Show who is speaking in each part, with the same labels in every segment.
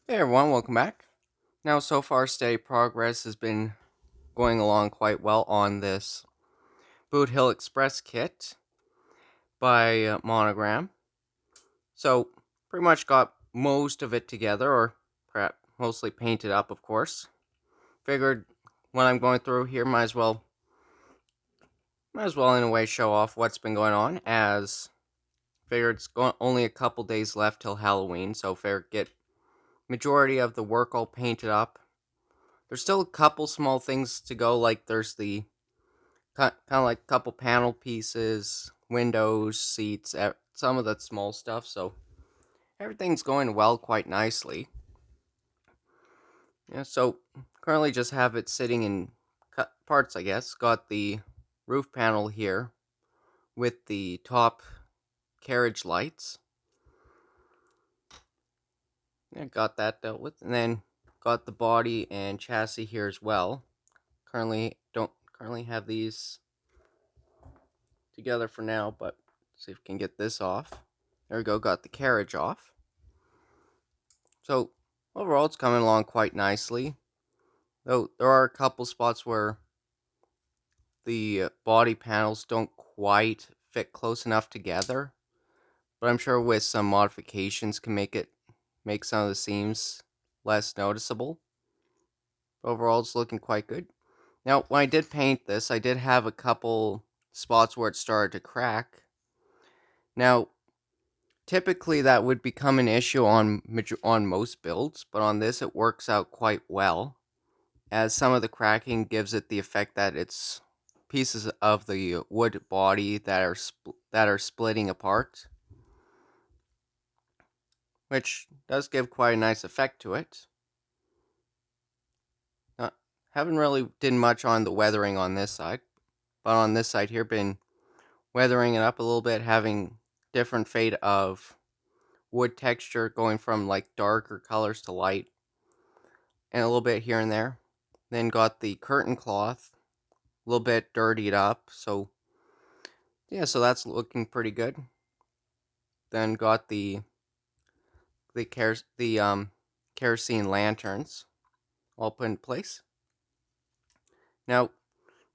Speaker 1: Hey everyone, welcome back. Now, so far, steady progress has been going along quite well on this Boot Hill Express kit by Monogram. So, pretty much got most of it together, or perhaps mostly painted up, of course. Figured when I'm going through here, might as well in a way show off what's been going on. As figured only a couple days left till Halloween, so figured get majority of the work all painted up. There's still a couple small things to go, like there's the kind of like a couple panel pieces, windows, seats, some of that small stuff. So everything's going well, quite nicely. Yeah. So currently just have it sitting in cut parts, I guess. Got the roof panel here with the top carriage lights. Yeah, got that dealt with, and then got the body and chassis here as well. Don't currently have these together for now, but see if we can get this off. There we go. Got the carriage off. So overall, it's coming along quite nicely. Though there are a couple spots where the body panels don't quite fit close enough together, but I'm sure with some modifications can make some of the seams less noticeable. Overall, it's looking quite good. Now, when I did paint this, I did have a couple spots where it started to crack. Now, typically that would become an issue on most builds, but on this it works out quite well, as some of the cracking gives it the effect that it's pieces of the wood body that are splitting apart, which does give quite a nice effect to it. Uh, haven't really did much on the weathering on this side, but on this side here, been weathering it up a little bit, having different fade of wood texture going from like darker colors to light, and a little bit here and there. Then got the curtain cloth a little bit dirtied up, so yeah, so that's looking pretty good. Then got the kerosene lanterns all put in place. Now,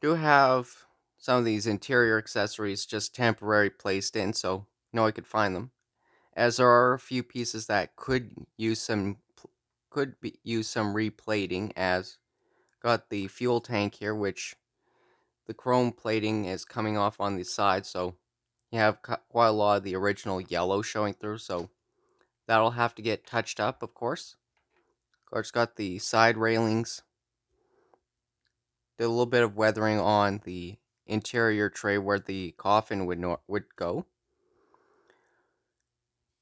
Speaker 1: do have some of these interior accessories just temporarily placed in, so know I could find them. As there are a few pieces that could use some replating. As got the fuel tank here, which the chrome plating is coming off on the side, so you have quite a lot of the original yellow showing through. So that'll have to get touched up, of course. Of course, got the side railings. Did a little bit of weathering on the interior tray where the coffin would go.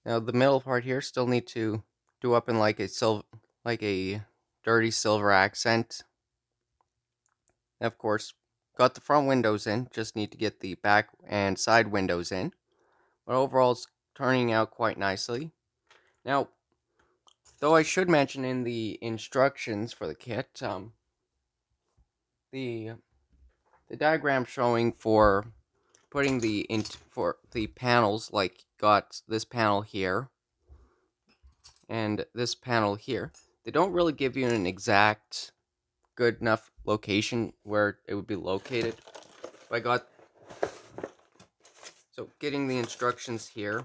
Speaker 1: Now the middle part here still need to do up in like a dirty silver accent. And of course, got the front windows in. Just need to get the back and side windows in. But overall, it's turning out quite nicely. Now, though I should mention in the instructions for the kit, the the diagram showing for putting for the panels, like got this panel here and this panel here, they don't really give you an exact good enough location where it would be located. But I got so getting the instructions here.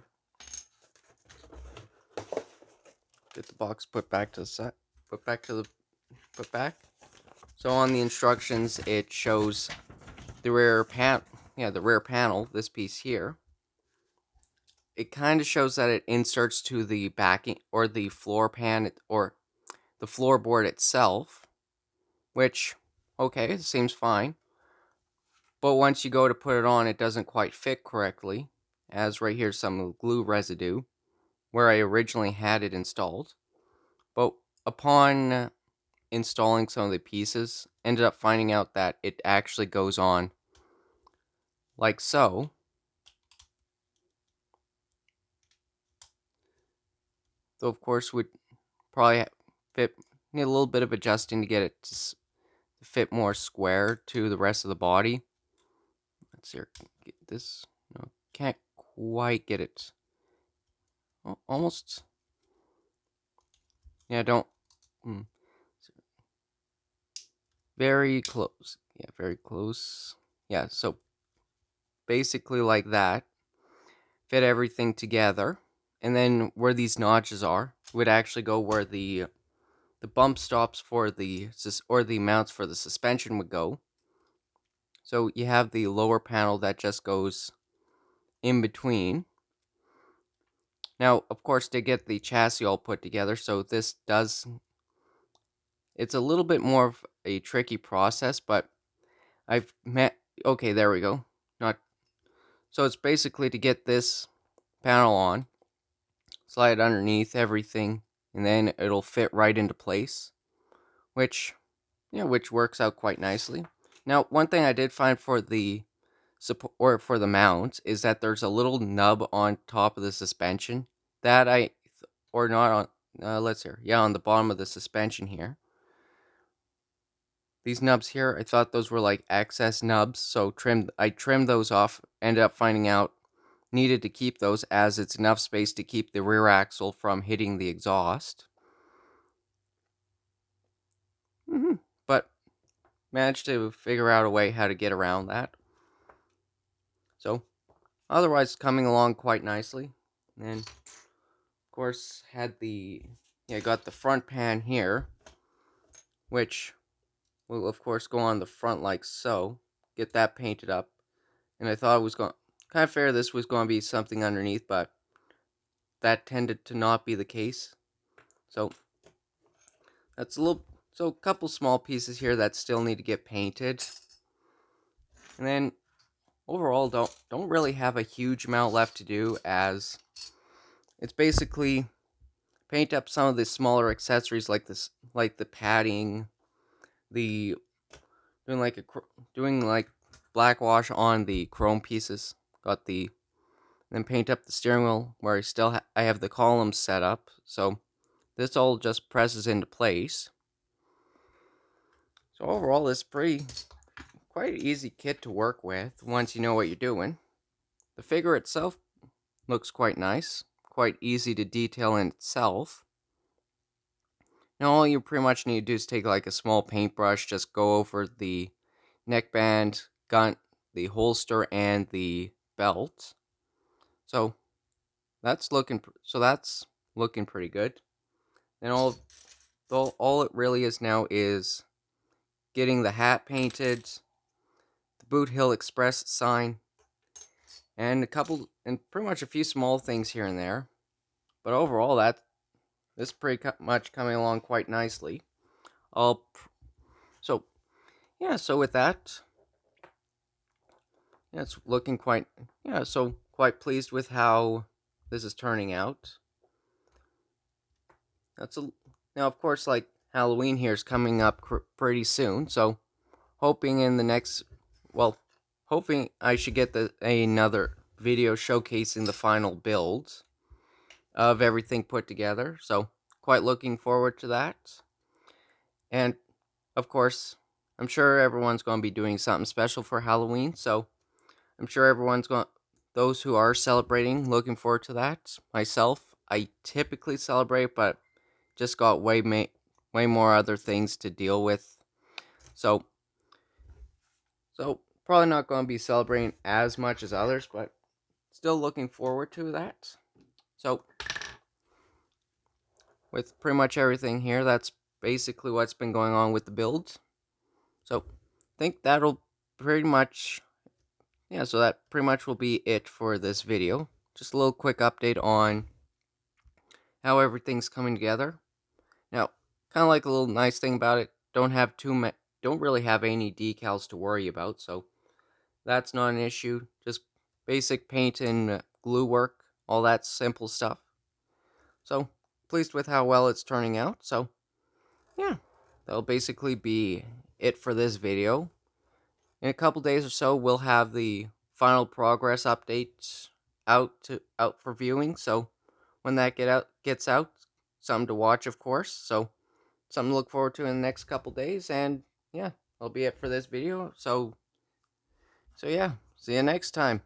Speaker 1: Get the box put back to the side. Put back to the put back. So on the instructions, it shows the rear panel. This piece here. It kind of shows that it inserts to the backing or the floor pan or the floorboard itself, which okay, it seems fine. But once you go to put it on, it doesn't quite fit correctly, as right here's some glue residue where I originally had it installed. But upon installing some of the pieces, ended up finding out that it actually goes on like so. Though of course would probably fit need a little bit of adjusting to get it to fit more square to the rest of the body. Let's see, get this. No, can't quite get it. Almost Yeah, don't. mm, Very close. Yeah, very close. Yeah, so basically like that. Fit everything together. And then where these notches are would actually go where the bump stops for or the mounts for the suspension would go. So you have the lower panel that just goes in between. Now, of course, to get the chassis all put together, so it's a little bit more of a tricky process, but I've met, okay, there we go. Not, so it's basically to get this panel on, slide underneath everything, and then it'll fit right into place, which, which works out quite nicely. Now, one thing I did find for the support or for the mount is that there's a little nub on top of the suspension that or not on, let's hear, yeah, on the bottom of the suspension here. These nubs here, I thought those were like excess nubs, so I trimmed those off, ended up finding out needed to keep those as it's enough space to keep the rear axle from hitting the exhaust. But managed to figure out a way how to get around that. So otherwise coming along quite nicely. And of course got the front pan here, which will of course go on the front like so. Get that painted up. And I thought it was going kind of fair this was going to be something underneath, but that tended to not be the case. So that's a couple small pieces here that still need to get painted. And then overall don't really have a huge amount left to do, as it's basically paint up some of the smaller accessories like like the padding, the doing like black wash on the chrome pieces. Got the Then paint up the steering wheel where I have the columns set up. So this all just presses into place. So overall, it's quite an easy kit to work with once you know what you're doing. The figure itself looks quite nice, quite easy to detail in itself. Now all you pretty much need to do is take like a small paintbrush, just go over the neckband, gun, the holster, and the belt. So that's looking pretty good. And all it really is now is getting the hat painted, the Boot Hill Express sign, and pretty much a few small things here and there. But overall, this is pretty much coming along quite nicely. I'll so yeah. So with that, yeah, it's looking quite So quite pleased with how this is turning out. That's a Now of course like Halloween here is coming up pretty soon, so hoping in the next well, hoping I should get another video showcasing the final build of everything put together. So quite looking forward to that. And of course, I'm sure everyone's going to be doing something special for Halloween, so I'm sure those who are celebrating, looking forward to that. Myself, I typically celebrate, but just got way more other things to deal with. So probably not going to be celebrating as much as others, but still looking forward to that. So with pretty much everything here, that's basically what's been going on with the build. So I think that'll pretty much so that pretty much will be it for this video. Just a little quick update on how everything's coming together. Now, kind of like a little nice thing about it, don't really have any decals to worry about, so that's not an issue. Just basic paint and glue work, all that simple stuff. So, pleased with how well it's turning out. So, yeah, that'll basically be it for this video. In a couple days or so, we'll have the final progress updates out for viewing. So, when that gets out, something to watch, of course. So, something to look forward to in the next couple days. And yeah, that'll be it for this video. So yeah, see you next time.